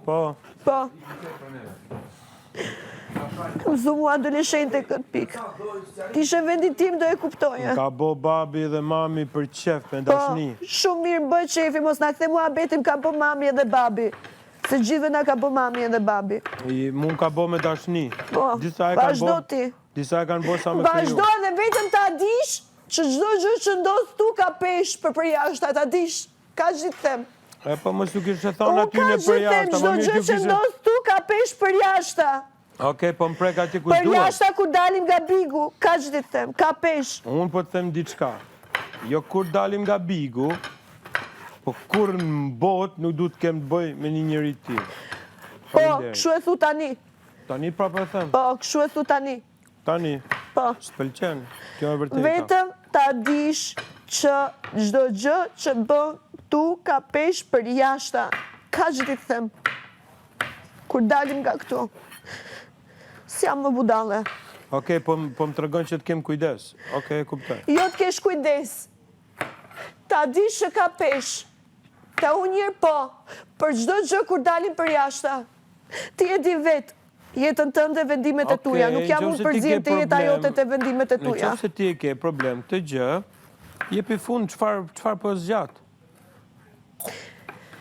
Po. Po. Mësu mua adoleshente këtë pikë. Tishe vendi tim do e kuptoje. Ka bo babi dhe mami për qef me dashni. Po, shumë mirë bëj qefi, mos na kthe mua betim ka bo mami edhe babi. Se gjithve na ka bo mami edhe babi. Mund ka bo me dashni. Po, vazhdo ti. Disa e kanë bo sa me kriju. Vazhdo dhe vetëm ta dish që çdo gjë që ndos tu ka pesh për jashtë, ta dish. Ka gjithë them. E po mos nuk ishte thonë aty në për jashtë. Çdo gjë që ndos tu ka pesh për jashtë. Okej, po më prek ati ku Për duhet. jashtë kur dalim nga bigu, ka gjithë them, ka pesh. Unë po të them diçka. Jo kur dalim nga bigu, po kur në botë nuk du të kem të bëj me një njëri ti. Po, kështu e thu tani. Tani prapë e them. Po, kështu e thu tani. Tani. Po. S'pëlqen. Kjo e vërteta. Vetëm ta dish që çdo gjë që bën tu ka pesh për jashta. Ka gjithë të them. Kur dalim nga këtu. Si jam më budale. Okej, po më tregon që të kem kujdes. Okej, kuptoj. Jo të kesh kujdes. Ta dish që ka pesh. Ta unë njërë po. Për çdo gjë kur dalim për jashta. Ti e di vetë. Jetën tënde vendimet e tuja. Nuk jam unë përzim të jeta jote të vendimet e tuja. Në qoftë se ti e ke problem të gjë, jepi fund çfarë po zgjat.